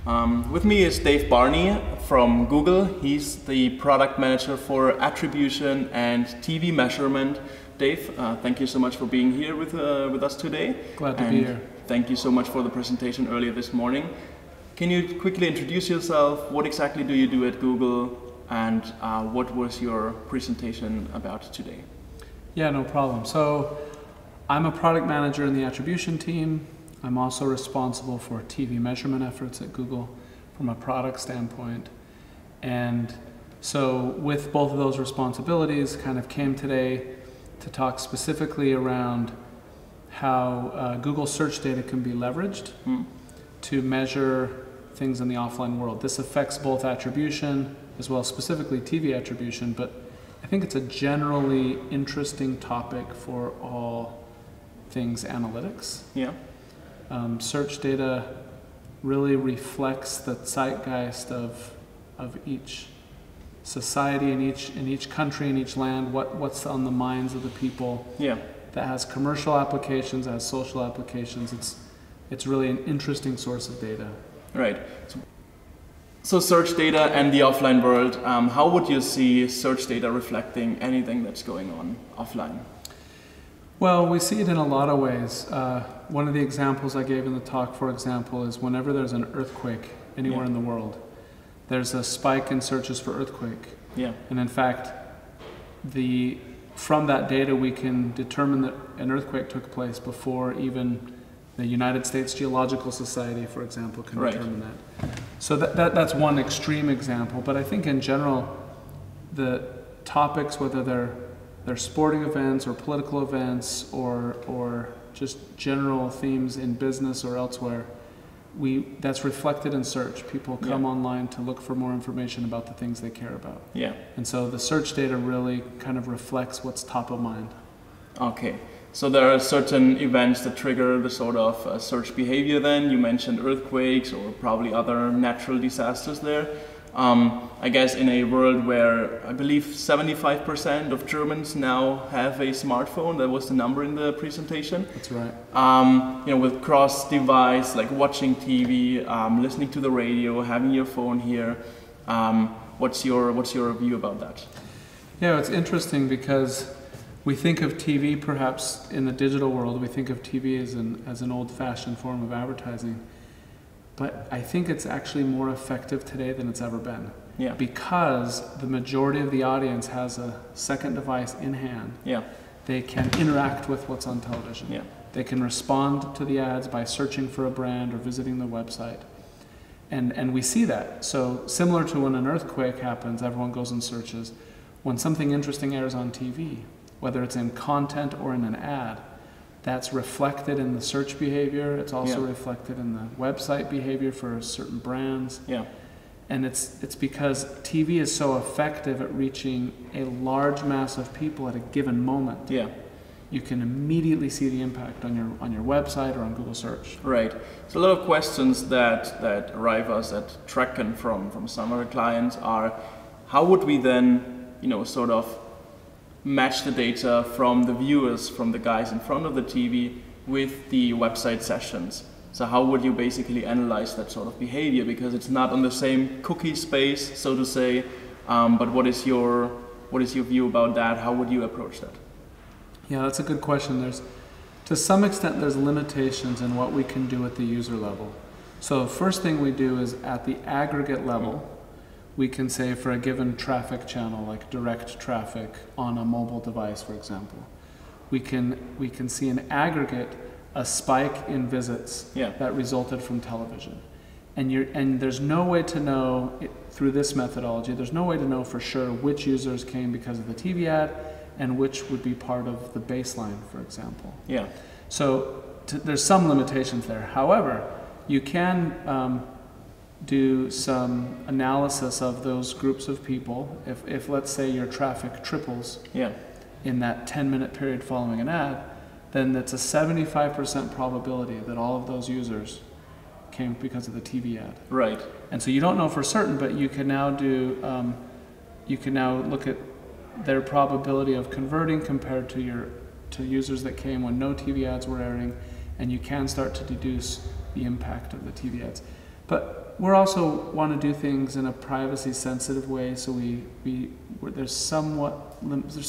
With me is Dave Barney from Google. He's the product manager for attribution and TV measurement. Dave, thank you so much for being here with us today. Glad to be here. Thank you so much for the presentation earlier this morning. Can you quickly introduce yourself? What exactly do you do at Google? And what was your presentation about today? Yeah, no problem. So I'm a product manager in the attribution team. I'm also responsible for TV measurement efforts at Google from a product standpoint. And so with both of those responsibilities, kind of came today to talk specifically around how Google search data can be leveraged to measure things in the offline world. This affects both attribution as well as specifically TV attribution, but I think it's a generally interesting topic for all things analytics. Yeah. Search data really reflects the zeitgeist of each society in each country, in each land, what's on the minds of the people. Yeah. That has commercial applications, has social applications. It's really an interesting source of data. Right. So search data and the offline world, how would you see search data reflecting anything that's going on offline? Well, we see it in a lot of ways. One of the examples I gave in the talk, for example, is whenever there's an earthquake anywhere in the world, there's a spike in searches for earthquake. Yeah. And in fact, from that data we can determine that an earthquake took place before even the United States Geological Society, for example, can determine that. So that's one extreme example, but I think in general, the topics, whether they're sporting events or political events or just general themes in business or elsewhere, that's reflected in search. People come online to look for more information about the things they care about. Yeah. And so the search data really kind of reflects what's top of mind. Okay. So there are certain events that trigger the sort of search behavior then. You mentioned earthquakes or probably other natural disasters there. I guess in a world where I believe 75% of Germans now have a smartphone, that was the number in the presentation. That's right. With cross-device, like watching TV, listening to the radio, having your phone here, what's your view about that? Yeah, it's interesting because we think of TV, perhaps in the digital world, we think of TV as an old-fashioned form of advertising. But I think it's actually more effective today than it's ever been. Yeah. Because the majority of the audience has a second device in hand. Yeah. They can interact with what's on television. Yeah. They can respond to the ads by searching for a brand or visiting the website. And we see that. So similar to when an earthquake happens, everyone goes and searches. When something interesting airs on TV, whether it's in content or in an ad, that's reflected in the search behavior. It's also reflected in the website behavior for certain brands. Yeah. And it's because TV is so effective at reaching a large mass of people at a given moment. Yeah. You can immediately see the impact on your website or on Google search. Right. So a lot of questions that arrive us at Tracken from some of our clients are, how would we then, sort of match the data from the viewers, from the guys in front of the TV with the website sessions? So how would you basically analyze that sort of behavior? Because it's not on the same cookie space, so to say, but what is your view about that? How would you approach that? Yeah, that's a good question. To some extent, there's limitations in what we can do at the user level. So the first thing we do is at the aggregate level, we can say for a given traffic channel, like direct traffic on a mobile device, for example, we can see in aggregate a spike in visits that resulted from television. And there's no way to know, through this methodology, there's no way to know for sure which users came because of the TV ad and which would be part of the baseline, for example. Yeah. So there's some limitations there. However, you can do some analysis of those groups of people. If let's say your traffic triples in that 10-minute period following an ad, then it's a 75% probability that all of those users came because of the TV ad. Right. And so you don't know for certain, but you can now look at their probability of converting compared to users that came when no TV ads were airing, and you can start to deduce the impact of the TV ads. But we're also want to do things in a privacy sensitive way, so there's some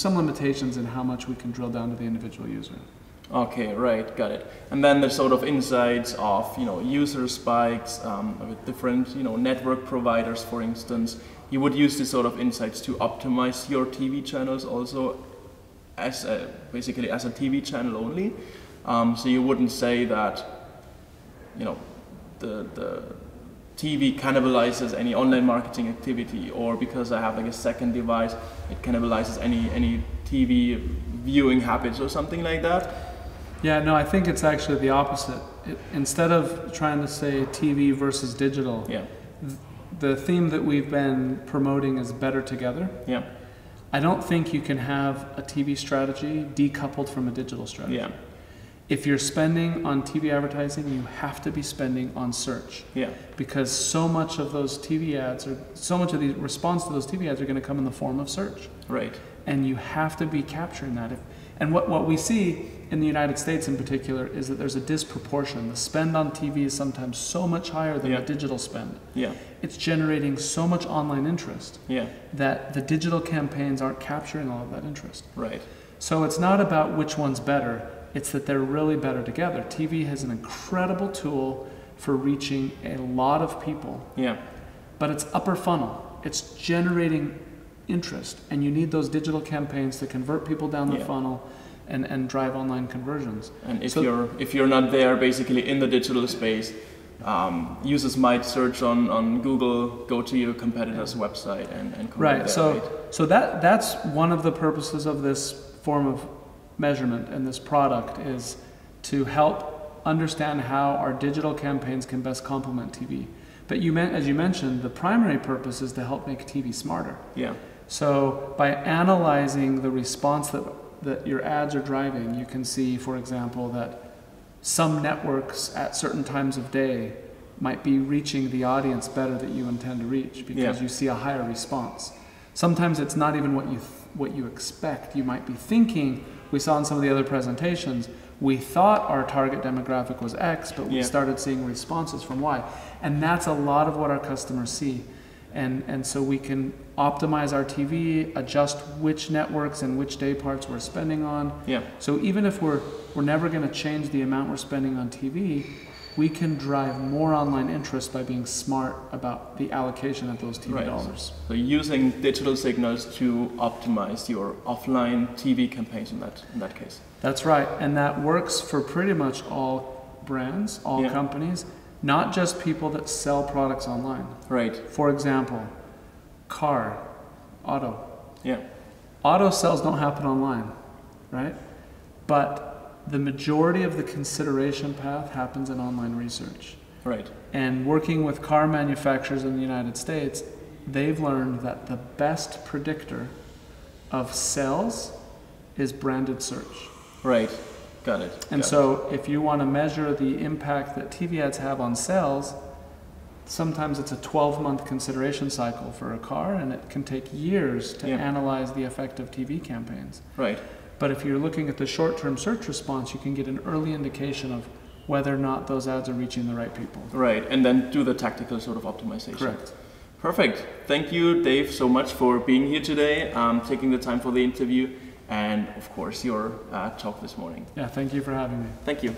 limitations in how much we can drill down to the individual user. Okay, right, got it. And then the sort of insights of, user spikes with different, network providers, for instance. You would use these sort of insights to optimize your TV channels also basically as a TV channel only. So you wouldn't say that, the TV cannibalizes any online marketing activity, or because I have like a second device, it cannibalizes any TV viewing habits or something like that. Yeah, no, I think it's actually the opposite. Instead of trying to say TV versus digital, yeah, the theme that we've been promoting is better together. Yeah. I don't think you can have a TV strategy decoupled from a digital strategy. Yeah. If you're spending on TV advertising, you have to be spending on search. Yeah. Because so much of those TV ads, or so much of the response to those TV ads, are going to come in the form of search. Right. And you have to be capturing that. And what we see in the United States in particular is that there's a disproportion. The spend on TV is sometimes so much higher than the digital spend. Yeah. It's generating so much online interest that the digital campaigns aren't capturing all of that interest. Right. So it's not about which one's better, it's that they're really better together. TV has an incredible tool for reaching a lot of people. Yeah. But it's upper funnel. It's generating interest, and you need those digital campaigns to convert people down the funnel and drive online conversions. And if you're not there basically in the digital space, users might search on Google, go to your competitor's website and convert there, so that's one of the purposes of this form of measurement and this product, is to help understand how our digital campaigns can best complement TV. But as you mentioned, the primary purpose is to help make TV smarter. Yeah. So by analyzing the response that your ads are driving, you can see, for example, that some networks at certain times of day might be reaching the audience better that you intend to reach, because you see a higher response. Sometimes it's not even what you expect. You might be thinking, we saw in some of the other presentations, we thought our target demographic was X, but we started seeing responses from Y. And that's a lot of what our customers see. And so we can optimize our TV, adjust which networks and which day parts we're spending on. Yeah. So even if we're never going to change the amount we're spending on TV, we can drive more online interest by being smart about the allocation of those TV dollars. So using digital signals to optimize your offline TV campaigns in that case. That's right, and that works for pretty much all brands, all companies. Not just people that sell products online. Right. For example, auto. Yeah. Auto sales don't happen online, right? But the majority of the consideration path happens in online research. Right. And working with car manufacturers in the United States, they've learned that the best predictor of sales is branded search. Right. Got it. And so if you want to measure the impact that TV ads have on sales, sometimes it's a 12-month consideration cycle for a car, and it can take years to analyze the effect of TV campaigns. Right. But if you're looking at the short-term search response, you can get an early indication of whether or not those ads are reaching the right people. Right, and then do the tactical sort of optimization. Correct. Perfect. Thank you, Dave, so much for being here today, taking the time for the interview, and of course your talk this morning. Yeah, thank you for having me. Thank you.